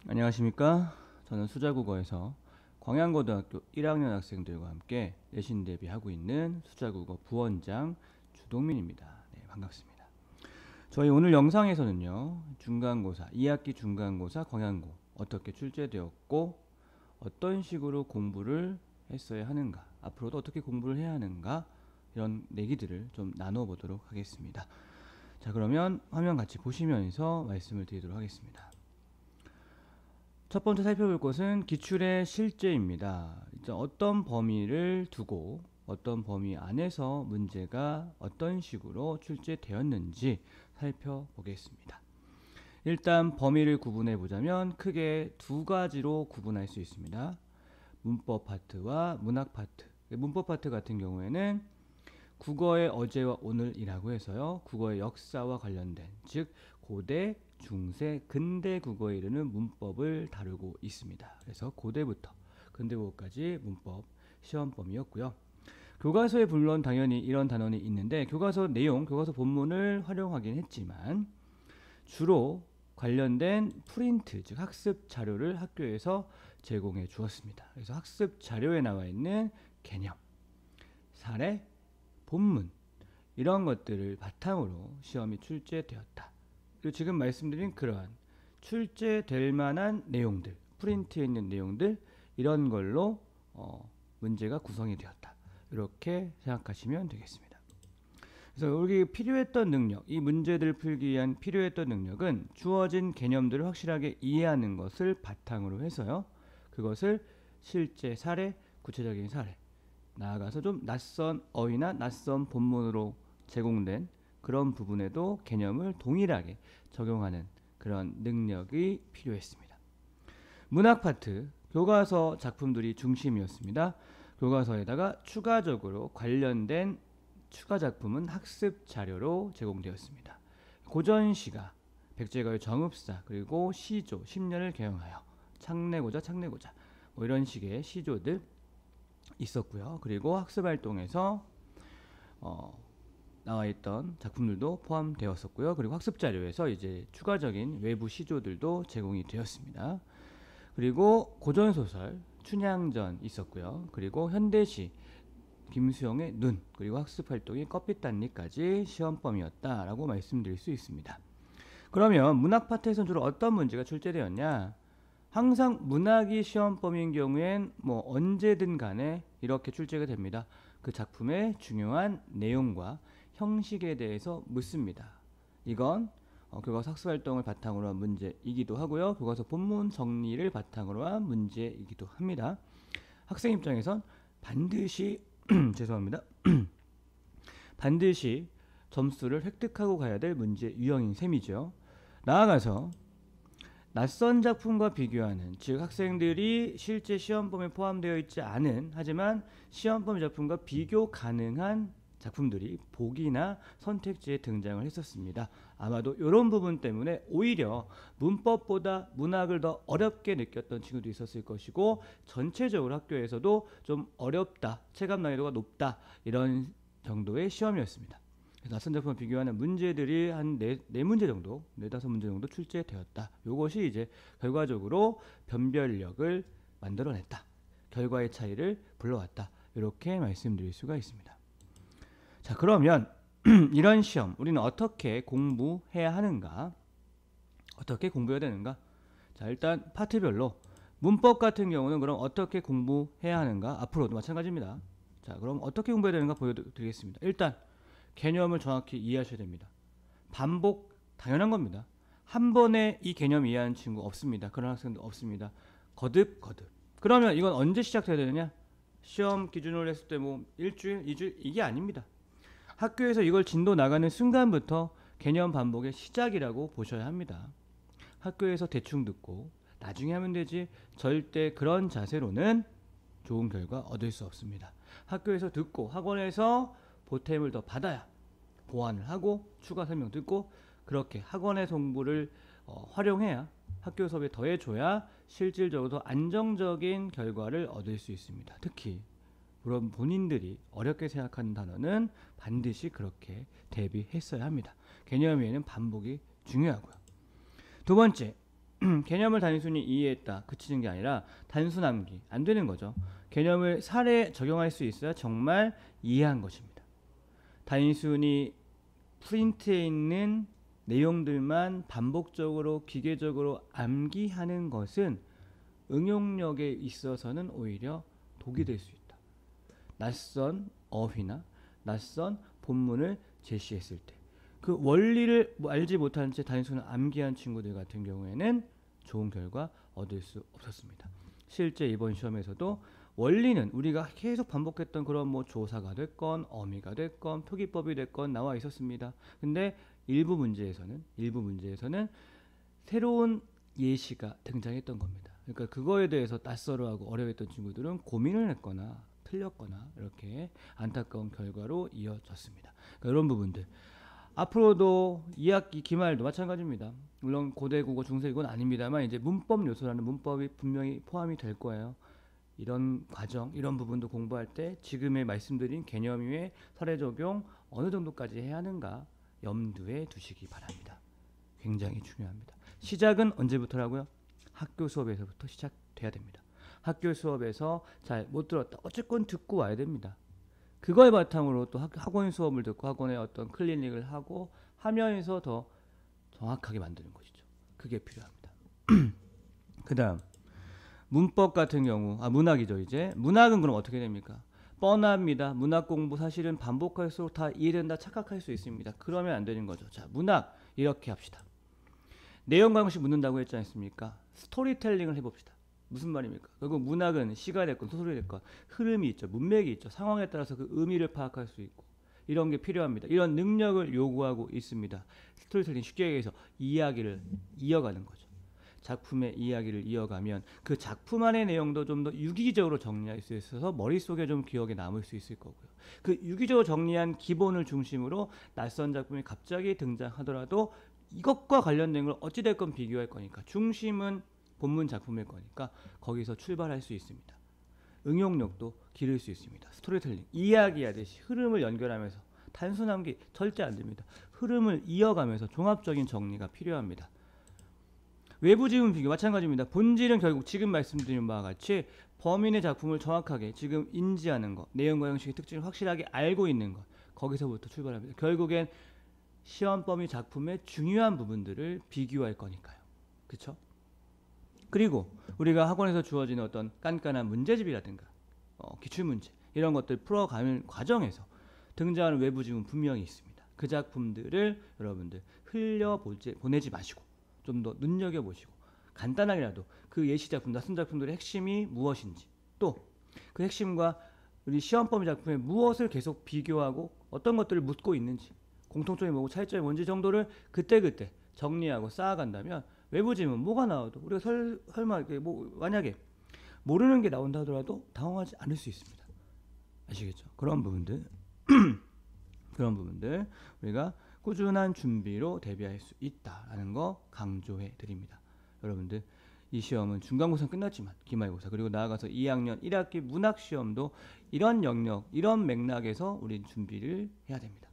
안녕하십니까. 저는 수자국어에서 광양고등학교 1학년 학생들과 함께 내신 대비하고 있는 수자국어 부원장 주동민입니다. 네, 반갑습니다. 저희 오늘 영상에서는요, 중간고사, 2학기 중간고사 광양고 어떻게 출제되었고 어떤 식으로 공부를 했어야 하는가, 앞으로도 어떻게 공부를 해야 하는가, 이런 얘기들을 좀 나눠보도록 하겠습니다. 자, 그러면 화면 같이 보시면서 말씀을 드리도록 하겠습니다. 첫 번째 살펴볼 것은 기출의 실제입니다. 어떤 범위를 두고 어떤 범위 안에서 문제가 어떤 식으로 출제되었는지 살펴보겠습니다. 일단 범위를 구분해 보자면 크게 두 가지로 구분할 수 있습니다. 문법 파트와 문학 파트. 문법 파트 같은 경우에는 국어의 어제와 오늘이라고 해서요, 국어의 역사와 관련된, 즉 고대, 중세, 근대 국어에 이르는 문법을 다루고 있습니다. 그래서 고대부터 근대국어까지 문법 시험 범위였고요. 교과서에 물론 당연히 이런 단원이 있는데 교과서 내용, 교과서 본문을 활용하긴 했지만 주로 관련된 프린트, 즉 학습 자료를 학교에서 제공해 주었습니다. 그래서 학습 자료에 나와 있는 개념, 사례, 본문, 이런 것들을 바탕으로 시험이 출제되었다. 그리고 지금 말씀드린 그러한 출제될 만한 내용들, 프린트에 있는 내용들, 이런 걸로 문제가 구성이 되었다. 이렇게 생각하시면 되겠습니다. 그래서 여기 필요했던 능력, 이 문제들을 풀기 위한 필요했던 능력은 주어진 개념들을 확실하게 이해하는 것을 바탕으로 해서요, 그것을 실제 사례, 구체적인 사례, 나아가서 좀 낯선 어휘나 낯선 본문으로 제공된 그런 부분에도 개념을 동일하게 적용하는 그런 능력이 필요했습니다. 문학 파트, 교과서 작품들이 중심이었습니다. 교과서에다가 추가적으로 관련된 추가 작품은 학습 자료로 제공되었습니다. 고전시가, 백제가요 정읍사, 그리고 시조, 10년을 경영하여, 창내고자, 뭐 이런 식의 시조들 있었고요. 그리고 학습활동에서 나와 있던 작품들도 포함되었었고요. 그리고 학습 자료에서 이제 추가적인 외부 시조들도 제공이 되었습니다. 그리고 고전 소설 춘향전 있었고요. 그리고 현대시 김수영의 눈, 그리고 학습 활동이 껍빛단리까지 시험 범위였다라고 말씀드릴 수 있습니다. 그러면 문학 파트에서는 주로 어떤 문제가 출제되었냐? 항상 문학이 시험 범위인 경우엔 뭐 언제든 간에 이렇게 출제가 됩니다. 그 작품의 중요한 내용과 형식에 대해서 묻습니다. 이건 교과서 학습활동을 바탕으로 한 문제이기도 하고요, 교과서 본문 정리를 바탕으로 한 문제이기도 합니다. 학생 입장에선 반드시 죄송합니다. 반드시 점수를 획득하고 가야 될 문제 유형인 셈이죠. 나아가서 낯선 작품과 비교하는, 즉 학생들이 실제 시험 범위에 포함되어 있지 않은, 하지만 시험 범위 작품과 비교 가능한 작품들이 보기나 선택지에 등장을 했었습니다. 아마도 이런 부분 때문에 오히려 문법보다 문학을 더 어렵게 느꼈던 친구도 있었을 것이고, 전체적으로 학교에서도 좀 어렵다, 체감 난이도가 높다, 이런 정도의 시험이었습니다. 낯선 작품과 비교하는 문제들이 한 네 문제 정도, 4-5문제 정도 출제되었다. 이것이 이제 결과적으로 변별력을 만들어냈다, 결과의 차이를 불러왔다, 이렇게 말씀드릴 수가 있습니다. 자, 그러면 이런 시험 우리는 어떻게 공부해야 하는가, 어떻게 공부해야 되는가? 자, 일단 파트별로 문법 같은 경우는 그럼 어떻게 공부해야 하는가, 앞으로도 마찬가지입니다. 자, 그럼 어떻게 공부해야 되는가 보여드리겠습니다. 일단 개념을 정확히 이해하셔야 됩니다. 반복 당연한 겁니다. 한 번에 이 개념 이해하는 친구 없습니다. 그런 학생도 없습니다. 거듭. 그러면 이건 언제 시작해야 되느냐? 시험 기준으로 했을 때 뭐 일주일, 2주일, 이게 아닙니다. 학교에서 이걸 진도 나가는 순간부터 개념 반복의 시작이라고 보셔야 합니다. 학교에서 대충 듣고 나중에 하면 되지, 절대 그런 자세로는 좋은 결과 얻을 수 없습니다. 학교에서 듣고 학원에서 보탬을 더 받아야 보완을 하고 추가 설명 듣고, 그렇게 학원의 정보를 활용해야, 학교 수업에 더해줘야 실질적으로 더 안정적인 결과를 얻을 수 있습니다. 특히 물론 본인들이 어렵게 생각하는 단어는 반드시 그렇게 대비했어야 합니다. 개념 외에는 반복이 중요하고요. 두 번째, 개념을 단순히 이해했다 그치는 게 아니라 단순 암기 안 되는 거죠. 개념을 사례에 적용할 수 있어야 정말 이해한 것입니다. 단순히 프린트에 있는 내용들만 반복적으로 기계적으로 암기하는 것은 응용력에 있어서는 오히려 독이 될 수 있다. 낯선 어휘나 낯선 본문을 제시했을 때 그 원리를 알지 못한 채 단순히 암기한 친구들 같은 경우에는 좋은 결과 얻을 수 없었습니다. 실제 이번 시험에서도 원리는 우리가 계속 반복했던 그런 뭐 조사가 됐건 어미가 됐건 표기법이 됐건 나와 있었습니다. 근데 일부 문제에서는 새로운 예시가 등장했던 겁니다. 그러니까 그거에 대해서 낯설어하고 어려워했던 친구들은 고민을 했거나 틀렸거나 이렇게 안타까운 결과로 이어졌습니다. 그러니까 이런 부분들 앞으로도 2학기 기말도 마찬가지입니다. 물론 고대 국어 중세 이건 아닙니다만 이제 문법 요소라는 문법이 분명히 포함이 될 거예요. 이런 과정, 이런 부분도 공부할 때 지금의 말씀드린 개념 위에 사례 적용 어느 정도까지 해야 하는가 염두에 두시기 바랍니다. 굉장히 중요합니다. 시작은 언제부터라고요? 학교 수업에서부터 시작돼야 됩니다. 학교 수업에서 잘 못 들었다. 어쨌건 듣고 와야 됩니다. 그걸 바탕으로 또 학원 수업을 듣고 학원에 어떤 클리닉을 하고 하면서 더 정확하게 만드는 것이죠. 그게 필요합니다. 그 다음 문법 같은 경우 문학이죠. 이제 문학은 그럼 어떻게 됩니까? 뻔합니다. 문학 공부 사실은 반복할수록 다 이해된다 착각할 수 있습니다. 그러면 안 되는 거죠. 자, 문학 이렇게 합시다. 내용 강식 묻는다고 했지 않습니까? 스토리텔링을 해봅시다. 무슨 말입니까? 결국 문학은 시가 됐건 소설이 됐건 흐름이 있죠. 문맥이 있죠. 상황에 따라서 그 의미를 파악할 수 있고 이런 게 필요합니다. 이런 능력을 요구하고 있습니다. 스토리텔링 쉽게 얘기해서 이야기를 이어가는 거죠. 작품의 이야기를 이어가면 그 작품 안의 내용도 좀 더 유기적으로 정리할 수 있어서 머릿속에 좀 기억에 남을 수 있을 거고요. 그 유기적으로 정리한 기본을 중심으로 낯선 작품이 갑자기 등장하더라도 이것과 관련된 걸 어찌됐건 비교할 거니까 중심은 본문 작품일 거니까 거기서 출발할 수 있습니다. 응용력도 기를 수 있습니다. 스토리텔링, 이야기하듯이 흐름을 연결하면서 단순 암기 절대 안 됩니다. 흐름을 이어가면서 종합적인 정리가 필요합니다. 외부 지문 비교 마찬가지입니다. 본질은 결국 지금 말씀드린 바와 같이 범인의 작품을 정확하게 지금 인지하는 것, 내용과 형식의 특징을 확실하게 알고 있는 것, 거기서부터 출발합니다. 결국엔 시험 범위 작품의 중요한 부분들을 비교할 거니까요. 그렇죠? 그리고 우리가 학원에서 주어지는 어떤 깐깐한 문제집이라든가 기출문제 이런 것들 풀어가는 과정에서 등장하는 외부 지문 분명히 있습니다. 그 작품들을 여러분들 보내지 마시고 좀 더 눈여겨보시고 간단하게라도 그 예시 작품, 낯선 작품들의 핵심이 무엇인지 또 그 핵심과 우리 시험 범위 작품의 무엇을 계속 비교하고 어떤 것들을 묻고 있는지 공통점이 뭐고 차이점이 뭔지 정도를 그때그때 정리하고 쌓아간다면 외부 지문 뭐가 나와도 우리가 설마 만약에 모르는 게 나온다 하더라도 당황하지 않을 수 있습니다. 아시겠죠? 그런 부분들 우리가 꾸준한 준비로 대비할 수 있다라는 거 강조해 드립니다. 여러분들 이 시험은 중간고사 끝났지만 기말고사 그리고 나아가서 2학년 1학기 문학 시험도 이런 영역, 이런 맥락에서 우리 준비를 해야 됩니다.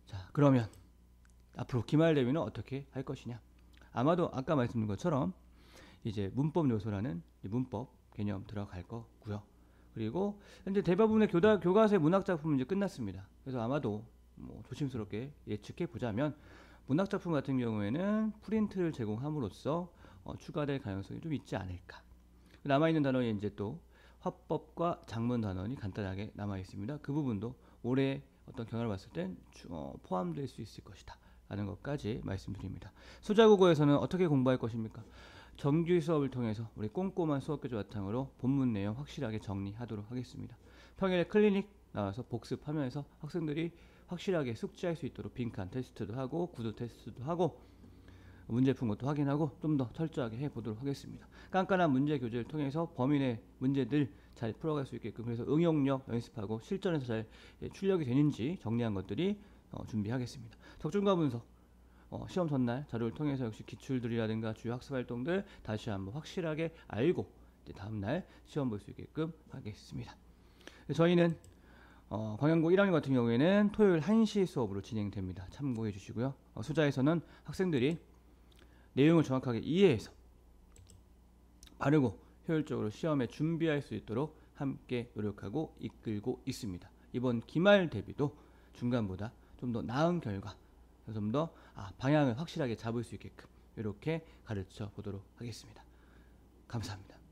자, 그러면 앞으로 기말 대비는 어떻게 할 것이냐? 아마도 아까 말씀드린 것처럼 이제 문법 요소라는 문법 개념 들어갈 거고요. 그리고 현재 대부분의 교과서의 문학 작품은 이제 끝났습니다. 그래서 아마도 조심스럽게 예측해 보자면 문학 작품 같은 경우에는 프린트를 제공함으로써 추가될 가능성이 좀 있지 않을까. 남아 있는 단원이 이제 또 화법과 작문 단원이 간단하게 남아 있습니다. 그 부분도 올해 어떤 경향을 봤을 땐 포함될 수 있을 것이다 라는 것까지 말씀드립니다. 수자국어에서는 어떻게 공부할 것입니까? 정규 수업을 통해서 우리 꼼꼼한 수업 교재 바탕으로 본문 내용 확실하게 정리하도록 하겠습니다. 평일에 클리닉 나와서 복습하면서 학생들이 확실하게 숙지할 수 있도록 빈칸 테스트도 하고 구두 테스트도 하고 문제 푼 것도 확인하고 좀 더 철저하게 해보도록 하겠습니다. 깐깐한 문제 교재를 통해서 범인의 문제들 잘 풀어갈 수 있게끔 그래서 응용력 연습하고 실전에서 잘 출력이 되는지 정리한 것들이 준비하겠습니다. 적중과 분석 시험 전날 자료를 통해서 역시 기출들이라든가 주요 학습 활동들 다시 한번 확실하게 알고 이제 다음날 시험 볼 수 있게끔 하겠습니다. 저희는 광양고 1학년 같은 경우에는 토요일 1시 수업으로 진행됩니다. 참고해 주시고요. 수자에서는 학생들이 내용을 정확하게 이해해서 바르고 효율적으로 시험에 준비할 수 있도록 함께 노력하고 이끌고 있습니다. 이번 기말 대비도 중간보다 좀 더 나은 결과, 좀 더 방향을 확실하게 잡을 수 있게끔 이렇게 가르쳐 보도록 하겠습니다. 감사합니다.